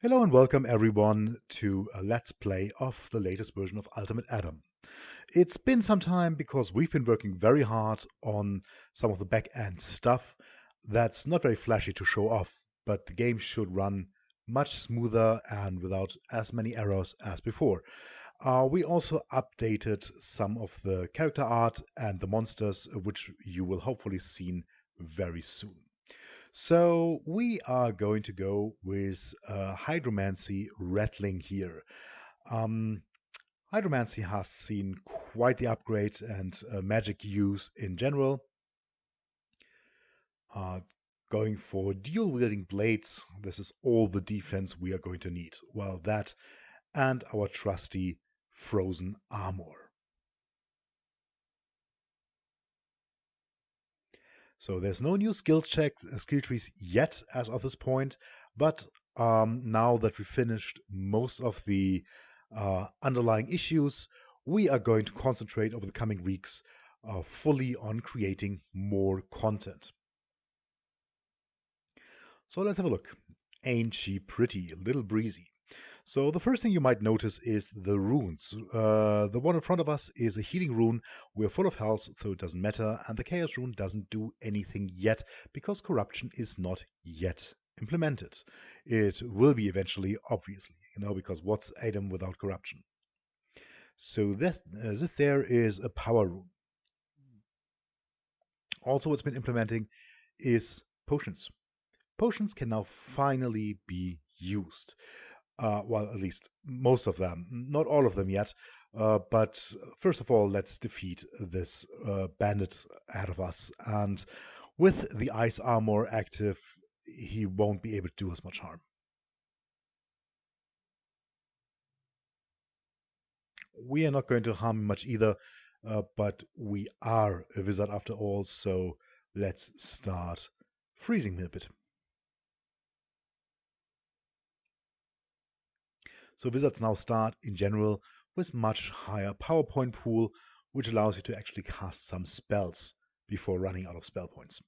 Hello and welcome everyone to a Let's Play of the latest version of Ultimate ADOM. It's been some time because we've been working very hard on some of the back-end stuff that's not very flashy to show off, but the game should run much smoother and without as many errors as before. We also updated some of the character art and the monsters, which you will hopefully see very soon. So we are going to go with Hydromancy Ratling here. Um, Hydromancy has seen quite the upgrade and magic use in general. Uh, Going for dual wielding blades, this is all the defense we are going to need. Well, that and our trusty frozen armor. So there's no new skill trees yet as of this point, but now that we finished most of the underlying issues, we are going to concentrate over the coming weeks fully on creating more content. So let's have a look. Ain't she pretty, a little breezy. So the first thing you might notice is the runes. The one in front of us is a healing rune. We're full of health, so it doesn't matter. And the chaos rune doesn't do anything yet because corruption is not yet implemented. It will be eventually, obviously, because what's ADOM without corruption? So this there is a power rune. Also, what's been implementing is potions. Potions can now finally be used. Well, at least most of them, not all of them yet. But first of all, let's defeat this bandit ahead of us. And with the ice armor active, he won't be able to do us much harm. We are not going to harm him much either, but we are a wizard after all, so let's start freezing him a bit. So wizards now start, in general, with much higher power point pool, which allows you to actually cast some spells before running out of spell points.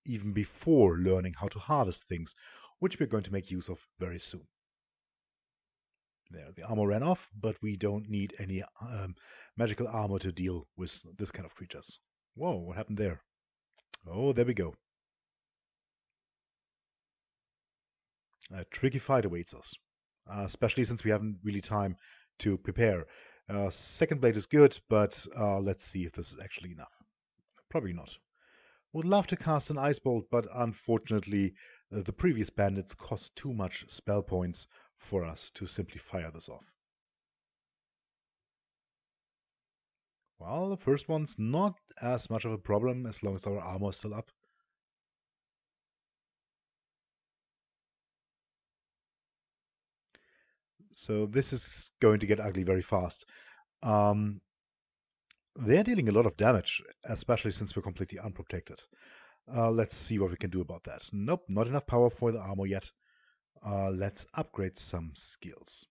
Even before learning how to harvest things, which we're going to make use of very soon. There, the armor ran off, but we don't need any magical armor to deal with this kind of creatures. Whoa, what happened there? Oh, there we go. A tricky fight awaits us, especially since we haven't really time to prepare. Second blade is good, but let's see if this is actually enough. Probably not. Would love to cast an ice bolt, but unfortunately, the previous bandits cost too much spell points for us to simply fire this off. Well, the first one's not as much of a problem as long as our armor is still up. So this is going to get ugly very fast. Um, they're dealing a lot of damage, especially since we're completely unprotected. Let's see what we can do about that. Nope, not enough power for the armor yet. Let's upgrade some skills.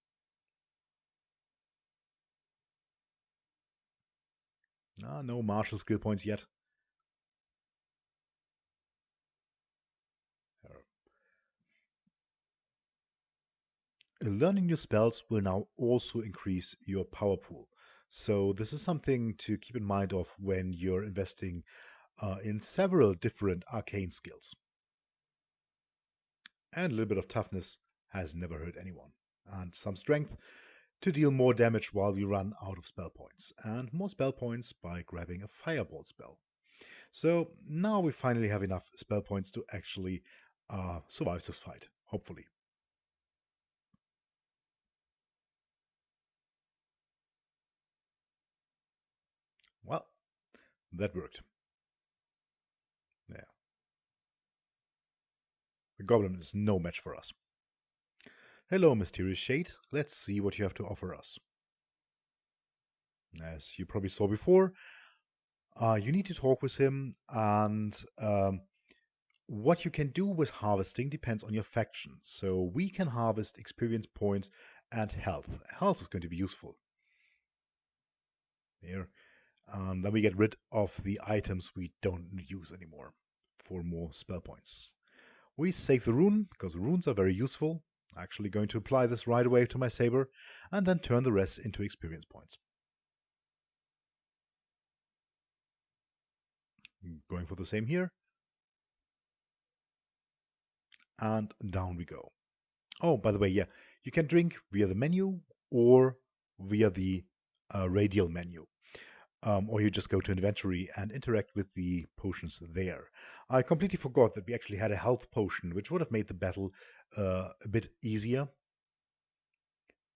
No martial skill points yet. Learning new spells will now also increase your power pool. So this is something to keep in mind of when you're investing in several different arcane skills. And a little bit of toughness has never hurt anyone. And some strength to deal more damage while you run out of spell points. And more spell points by grabbing a fireball spell. So now we finally have enough spell points to actually survive this fight, hopefully. Well, that worked. Yeah. The goblin is no match for us. Hello, mysterious shade. Let's see what you have to offer us. As you probably saw before, you need to talk with him, and what you can do with harvesting depends on your faction. So we can harvest experience points and health. Health is going to be useful. Here. And then we get rid of the items we don't use anymore for more spell points. We save the rune, because runes are very useful. Actually going to apply this right away to my saber and then turn the rest into experience points. Going for the same here. And down we go. Oh, by the way, yeah, you can drink via the menu or via the radial menu. Or you just go to inventory and interact with the potions there. I completely forgot that we actually had a health potion, which would have made the battle a bit easier.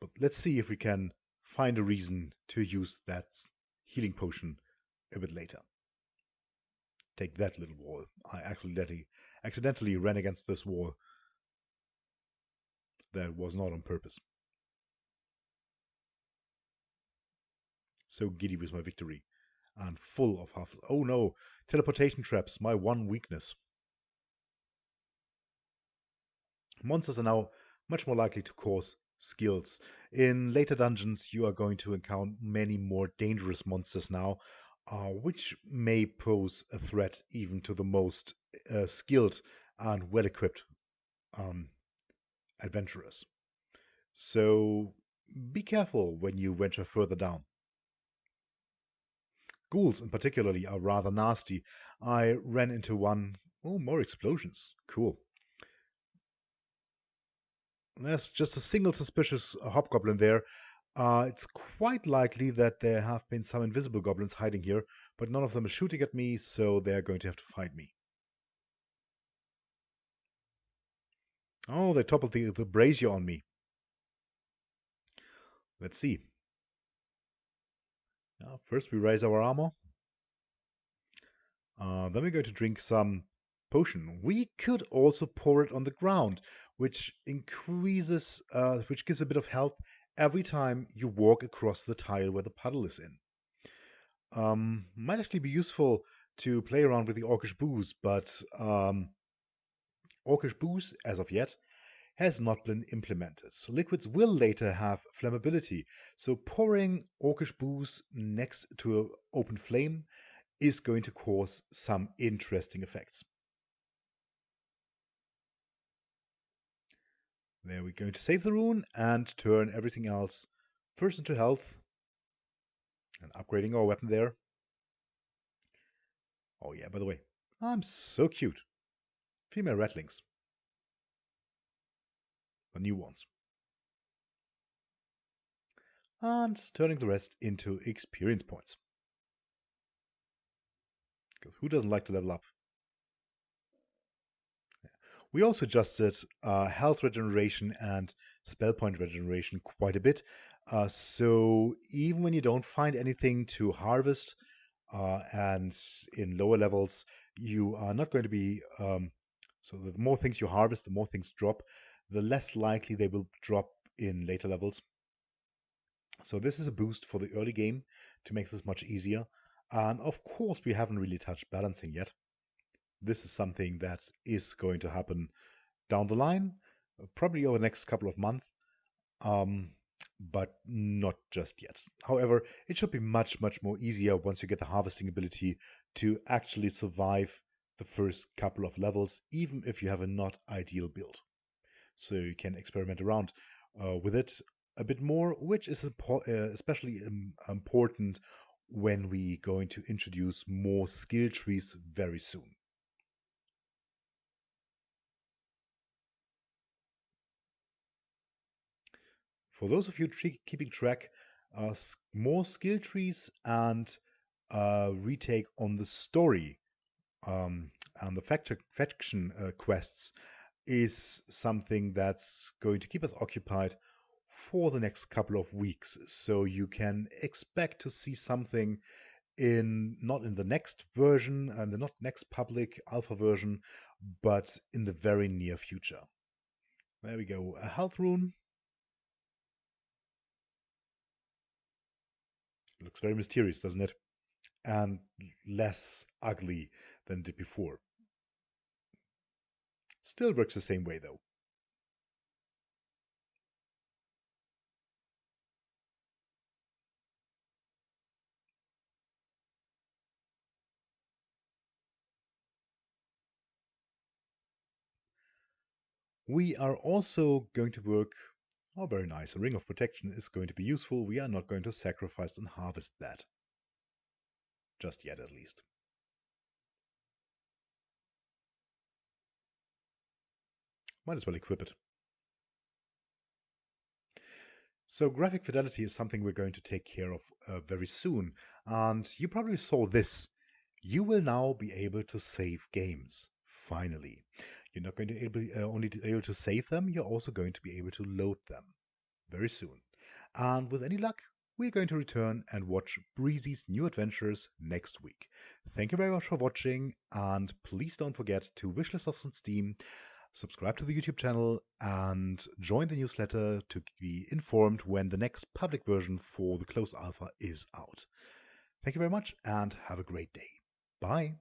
But let's see if we can find a reason to use that healing potion a bit later. Take that little wall. I accidentally ran against this wall. That was not on purpose. So giddy with my victory. And full of huff. Oh no, teleportation traps, my one weakness. Monsters are now much more likely to cause skills. In later dungeons, you are going to encounter many more dangerous monsters now, which may pose a threat even to the most skilled and well equipped um, adventurers. So be careful when you venture further down. Ghouls, in particularly, are rather nasty. I ran into one. Oh, more explosions. Cool. There's just a single suspicious hobgoblin there. It's quite likely that there have been some invisible goblins hiding here, but none of them are shooting at me, so they're going to have to fight me. Oh, they toppled the brazier on me. Let's see. First, we raise our armor. Then we're going to drink some potion. We could also pour it on the ground, which which gives a bit of health every time you walk across the tile where the puddle is in. Might actually be useful to play around with the Orcish booze, but Orcish booze, as of yet, has not been implemented. So liquids will later have flammability, so pouring Orcish booze next to an open flame is going to cause some interesting effects. There we're going to save the rune and turn everything else first into health and upgrading our weapon there. Oh yeah, by the way, I'm so cute. Female ratlings. The new ones. And turning the rest into experience points. Because who doesn't like to level up? We also adjusted health regeneration and spell point regeneration quite a bit. So even when you don't find anything to harvest, and in lower levels, you are not going to be. So the more things you harvest, the more things drop, the less likely they will drop in later levels. So this is a boost for the early game to make this much easier. And of course, we haven't really touched balancing yet. This is something that is going to happen down the line, probably over the next couple of months, um, but not just yet. However, it should be much, much more easier once you get the harvesting ability to actually survive the first couple of levels, even if you have a not ideal build. So you can experiment around with it a bit more, which is especially important when we going to introduce more skill trees very soon. For those of you keeping track, more skill trees and retake on the story and the faction quests is something that's going to keep us occupied for the next couple of weeks. So you can expect to see something in not in the next version and the not next public alpha version, but in the very near future. There we go. A health rune. Looks very mysterious, doesn't it? And less ugly than it did before. Still works the same way though. We are also going to work. Oh, very nice. A ring of protection is going to be useful. We are not going to sacrifice and harvest that. Just yet, at least. Might as well equip it. So graphic fidelity is something we're going to take care of very soon. And you probably saw this. You will now be able to save games. Finally. You're not going to only be able to save them, you're also going to be able to load them very soon. And with any luck, we're going to return and watch Breezy's new adventures next week. Thank you very much for watching, and please don't forget to wishlist us on Steam, subscribe to the YouTube channel, and join the newsletter to be informed when the next public version for the closed alpha is out. Thank you very much, and have a great day. Bye.